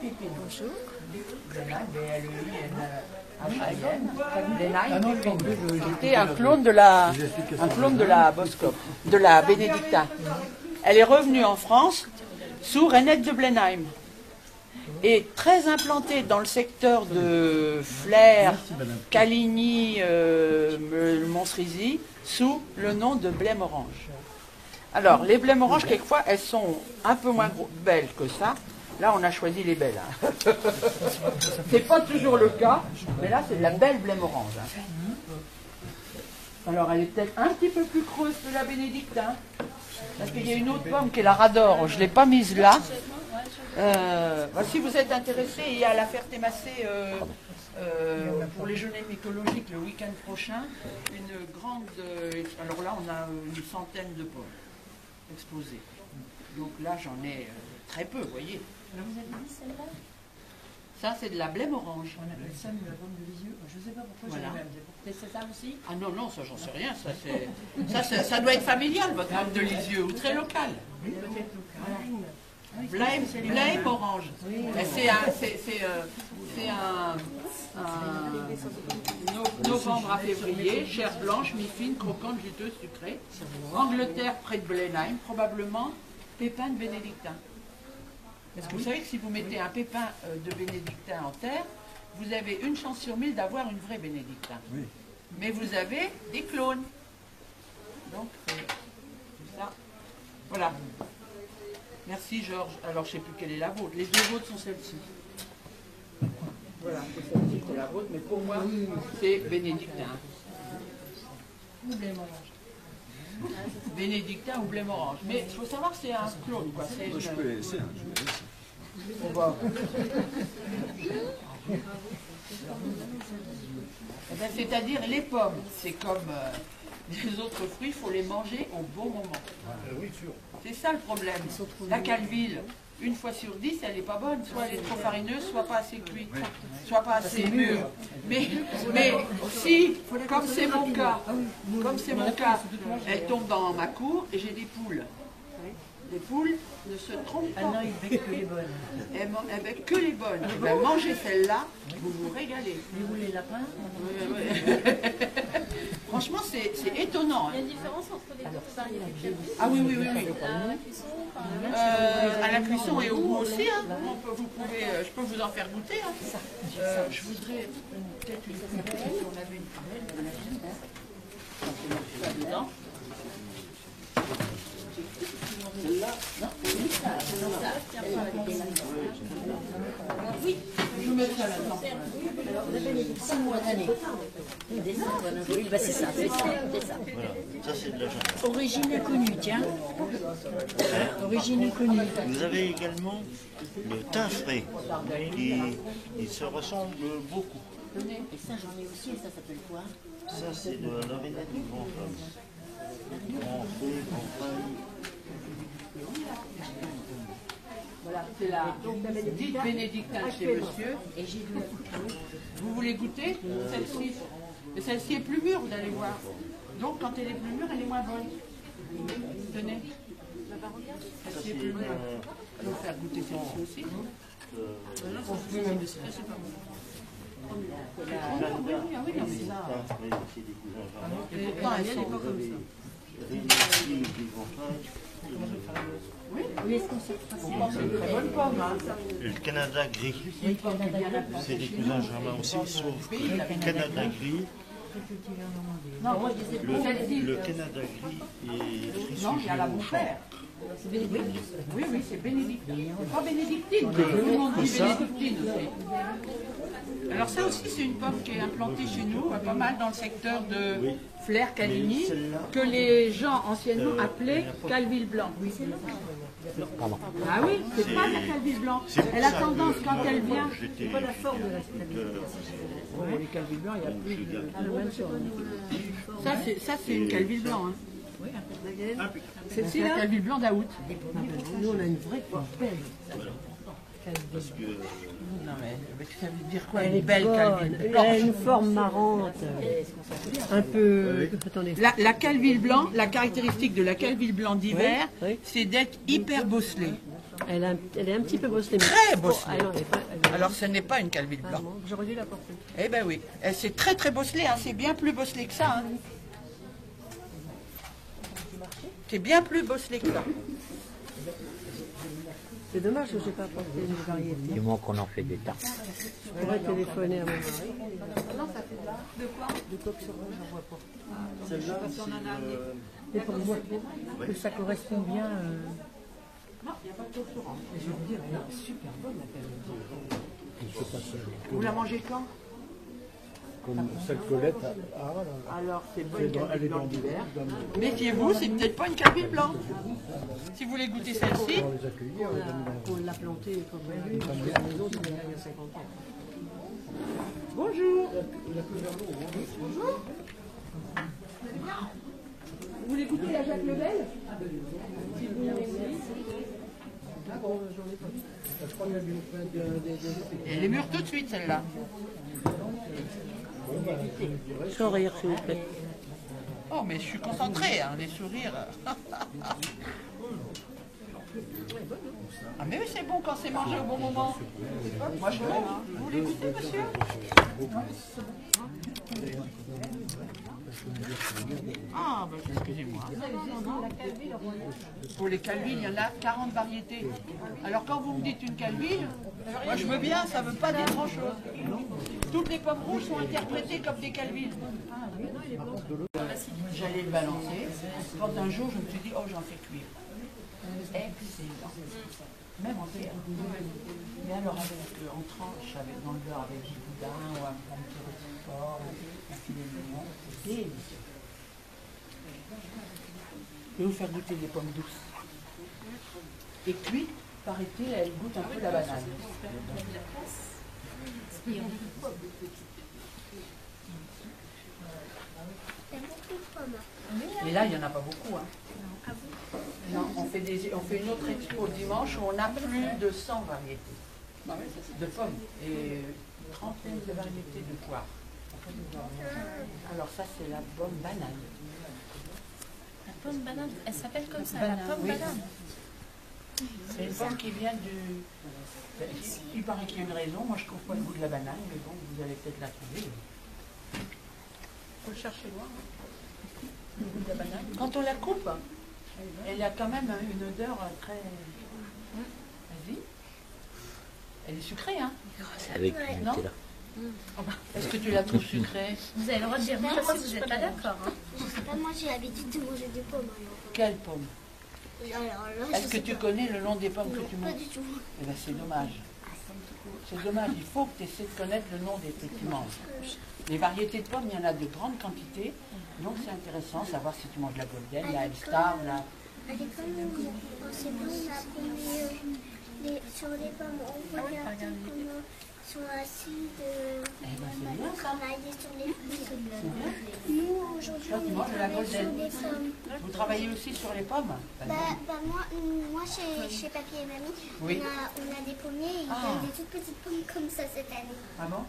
Bonjour. C'était un clone de la Boskop, de la Bénédictin. Elle est revenue en France sous Renette de Blenheim et très implantée dans le secteur de Flers, Caligny, Montsérizy sous le nom de blême orange. Alors, les blêmes oranges, quelquefois, elles sont un peu moins belles que ça. Là, on a choisi les belles. Hein. C'est pas toujours le cas, mais là, c'est de la belle blême orange. Hein. Alors, elle est peut-être un petit peu plus creuse que la Bénédictin. Parce qu'il y a une autre pomme qui est la Rador. Je ne l'ai pas mise là. Si vous êtes intéressé, il y a la Ferté-Massé pour les jeûnes écologiques le week-end prochain. Une grande. Alors là, on a une centaine de pommes exposées. Donc là, j'en ai très peu, vous voyez. Alors vous avez dit celle-là? Ça, c'est de la blême orange. On appelle ça la pomme de Lisieux. Je ne sais pas pourquoi j'ai le même. C'est ça aussi? Ah non, non, ça, j'en sais rien. Ça doit être familial, votre pomme de Lisieux, ou très local. Oui, peut-être local. Blême orange. C'est novembre à février, chair blanche, mi-fine, croquante, juteuse, sucrée. Angleterre, près de Blenheim, probablement pépin de Bénédictin. Parce que vous savez que si vous mettez un pépin de Bénédictin en terre, vous avez une chance sur 1000 d'avoir une vraie Bénédictin. Oui. Mais vous avez des clones. Donc, c'est ça. Voilà. Merci Georges. Alors, je ne sais plus quelle est la vôtre. Les deux vôtres sont celles-ci. Voilà, c'est celle-ci, c'est la vôtre. Mais pour moi, c'est Bénédictin. Ou blême orange. Bénédictin ou blême orange. Mais il faut savoir que c'est un clone, quoi. Je peux les laisser. On va. C'est-à-dire les pommes, c'est comme les autres fruits, il faut les manger au bon moment. Oui, sûr. C'est ça le problème. La Calville, une fois sur 10, elle n'est pas bonne. Soit elle est trop farineuse, soit pas assez cuite, soit pas assez mûre. Mais si, comme c'est mon cas, elle tombe dans ma cour et j'ai des poules. Les poules ne se trompent pas. Ah non, il bec que les bonnes. Elles bec que les bonnes. Ben, mangez celle-là, vous vous régalez. Et vous les lapins? Franchement, c'est étonnant. Il y a une différence entre les deux variétés. Ah oui, oui, oui. À la cuisson, À la cuisson et au goût aussi. Hein. Je peux vous en faire goûter. Hein. Je voudrais peut-être une poubelle, si on avait une poubelle. Dedans. Celle-là? Non, oui, je vous mets ça là-dedans. Alors, vous avez les 6 mois d'année. Oui, bah c'est ça, c'est ça. Voilà, ça c'est de la jambe. Origine inconnue, tiens. Origine inconnue. Vous avez également le thym frais, qui se ressemble beaucoup. Et ça, j'en ai aussi, et ça s'appelle quoi? Ça c'est de la Renette du Grand Femme. Grand frais, grand feuille. Voilà, c'est la dite Bénédictin chez monsieur. Et j'ai de la Vous voulez goûter celle-ci? Mais celle-ci est plus mûre, vous allez voir. Donc quand elle est plus mûre, elle est moins bonne. Tenez. Celle-ci est plus mûre. Je vais vous faire goûter celle-ci aussi. C'est pas bon. Ah oui, non, mais ça. Et pourtant, elle n'est pas comme ça. Oui, est-ce qu'on sait pas? c'est une très bonne pomme. Hein. Le Canada gris, c'est des cousins germains aussi, sauf que le Canada gris, Non, moi je disais pour celle-ci. le Canada gris est Non, il y a la bon-père. Oui, oui, c'est Bénédictin. C'est pas Bénédictine, mais tout le monde dit Bénédictine aussi. Alors ça aussi, c'est une pomme qui est implantée chez nous, pas mal dans le secteur de Flers, Caligny, que les gens anciennement appelaient Calville blanc. Ah oui, c'est pas la Calville blanc. Elle a tendance, quand elle vient, c'est pas la forme de la Calville. Les Calvilles blancs, il y a plus de... Ça, c'est une Calville blanc. Hein. C'est la Calville blanc d'Aout. Nous, on a une vraie pomme belle. parce que Non mais ça veut dire quoi? Elle est belle Calville elle a une forme marrante, un peu... Attendez. La Calville blanc, la caractéristique de la Calville blanc d'hiver, c'est d'être hyper bosselée. Elle est un petit peu bosselée. Mais... Très bosselée. Ah non, Alors ce n'est pas une calville Ah blanc. non, j'aurais dû la porter. Eh ben oui, c'est très très bosselé, hein. C'est bien plus bosselé que ça. Hein. C'est bien plus bosselé que ça. C'est dommage que je n'ai pas apporté une variété. Du moins qu'on en fait des tartes. Je pourrais téléphoner à mon mari. De quoi? Du coq sur rouge, j'en vois pas. Je sais pas si on en a amené. Mais pour moi, que ça correspond bien. Non, il n'y a pas de coq sur rouge. Je veux dire, elle est super bonne la calville. Vous la mangez quand? Comme celle Colette Alors c'est bonne elle calville est blanc dans d'hiver. dans Méfiez-vous, c'est peut-être pas une calville blanc. Si vous voulez goûter celle-ci, les accueillir. On l'a plantée quand on l'a à la maison, il y a 50 ans. bonjour. Vous voulez goûter la Jacques Lebel? Elle est mûre tout de suite celle-là. Sans rire, s'il vous plaît. Oh mais je suis concentrée, hein, les sourires. Ah mais oui c'est bon quand c'est mangé au bon moment. Moi je trouve. Vous voulez goûter monsieur? Ah bah excusez-moi. Pour les calvilles, il y en a 40 variétés. Alors quand vous me dites une calville, moi je veux bien, ça ne veut pas dire grand-chose. Toutes les pommes rouges sont interprétées comme des calvilles. J'allais le balancer. Quand un jour je me suis dit, oh j'en fais cuire. Excellent. Même en terre. Mais alors en tranche, dans le beurre avec du boudin ou un petit rôti de porc, un filet de limon, c'est délicieux. Je vais vous faire goûter des pommes douces. Et cuites, paraît-il, elles goûtent un peu la banane. Mais là, il n'y en a pas beaucoup. Hein. Non, on fait une autre expo dimanche où on a plus de 100 variétés de pommes et 30 de variétés de poires. Alors ça, c'est la pomme banane. La pomme banane, elle s'appelle comme ça, Banane, la pomme oui. banane. C'est une pomme qui vient du... Il paraît qu'il y a une raison. Moi, je ne trouve pas le goût de la banane, mais bon, vous allez peut-être la trouver. Il faut le chercher loin. Hein. Le goût de la banane. Quand on la coupe, elle a quand même une odeur très... Vas-y. Elle est sucrée, hein? C'est avec du Non. Nutella. Est-ce que tu la trouves sucrée? Vous avez le droit de dire non si vous n'êtes pas d'accord. Hein. Je sais pas, moi j'ai l'habitude de manger des pommes. Quelle pomme? Alors là, Est-ce que tu connais le nom des pommes que tu Pas manges? du tout. Eh bien, c'est dommage. C'est dommage. Il faut que tu essaies de connaître le nom des que tu manges. Les variétés de pommes, il y en a de grandes quantités. Donc, c'est intéressant de savoir si tu manges la Golden, la Elstar, la... À l'école, c'est bon, on a appris sur les pommes. On regarde comment sont acides. Eh ben, c'est bien ça. On a allé sur les fruits. Nous, aujourd'hui, Toi, tu on manges de la travaille sur Golden. des pommes. Vous travaillez aussi sur les pommes? Moi chez Papy et Mamie, Oui. on a des pommiers et ils Ah. donnent des toutes petites pommes comme ça cette année. Ah bon?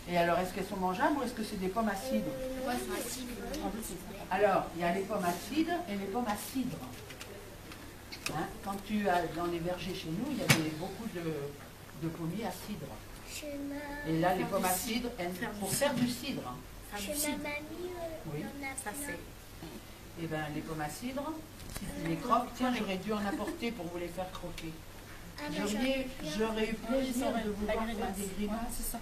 Et alors, est-ce qu'elles sont mangeables ou est-ce que c'est des pommes acides? Ouais, c'est acide. Alors, il y a les pommes acides et les pommes à cidre. Hein, quand tu as dans les vergers chez nous, il y avait beaucoup de pommiers à cidre. Et là, les pommes à cidre, pour faire du cidre. Hein. Chez ma mamie, Oui. on a ça c'est. Et bien, les pommes à cidre, si tu les croques, tiens, j'aurais dû en apporter pour vous les faire croquer. J'aurais eu plaisir de vous voir faire des grimaces.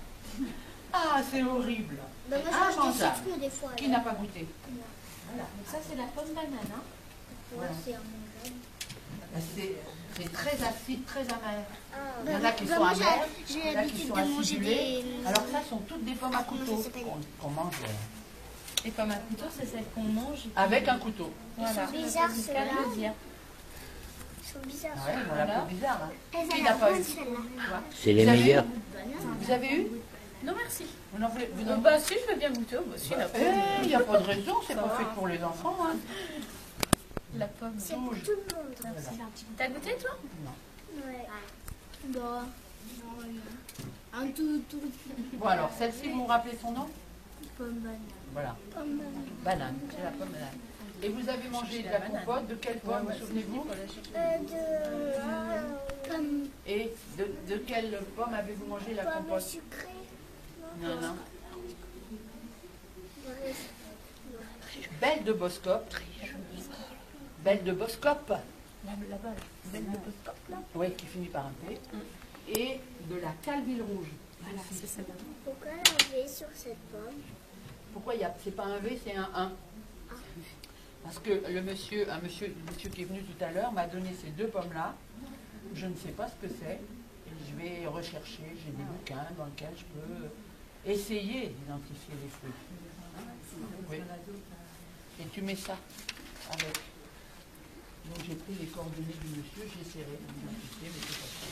Ah, c'est horrible. Bah, moi, Ah, je mange mangeable. des citrons des fois. Qui n'a pas goûté? Donc ça c'est la pomme banane. Hein. Ouais, c'est un mangeable. C'est très acide, très amer. Ah, Il y en a qui bah, sont moi, amères, j'ai il y en a qui l'habitude sont de manger acidulées. des... Alors ça, sont toutes des pommes à comment couteau ça s'appelle qu'on mange Les pommes à couteau, c'est celles qu'on mange. avec un couteau. Voilà. Ils sont bizarres, C'est ceux-là. le cas de le dire. Ils sont bizarres. Ah ouais, on a la peau bizarre. Hein. Elles Qui ont n'a la pas bonne eu? celle-là. C'est les Vous avez meilleurs. Vous avez eu? Non merci. Vous n'en voulez vous n'en- Bah si je veux bien goûter, bah si la pomme. Il n'y a pas de raison, c'est pas fait pour les enfants. Hein. La pomme. C'est pour tout le monde. T'as goûté toi? Ouais. Bah, un tout Bon alors, celle-ci, vous me rappelez son nom? pomme banane. Voilà, Pomme banane. banane, c'est la pomme banane. Et vous avez mangé de la compote, de quelle pomme, vous souvenez-vous? De quelle pomme avez-vous mangé la Pomme compote? sucrée. Non, non. Ouais. Belle de Boscop. Belle de Boscop. Là-bas, belle de Boscop, là. Oui, qui finit par un P. Et de la Calville rouge. Voilà, c'est celle-là. Pourquoi la V sur cette pomme? Pourquoi c'est pas un V, c'est un 1? Parce que le monsieur qui est venu tout à l'heure m'a donné ces deux pommes-là. Je ne sais pas ce que c'est. Et je vais rechercher. J'ai des bouquins dans lesquels je peux essayer d'identifier les fruits. Oui. Et tu mets ça avec. Donc j'ai pris les coordonnées du monsieur, j'ai serré, d'identifier, mais c'est pas ça.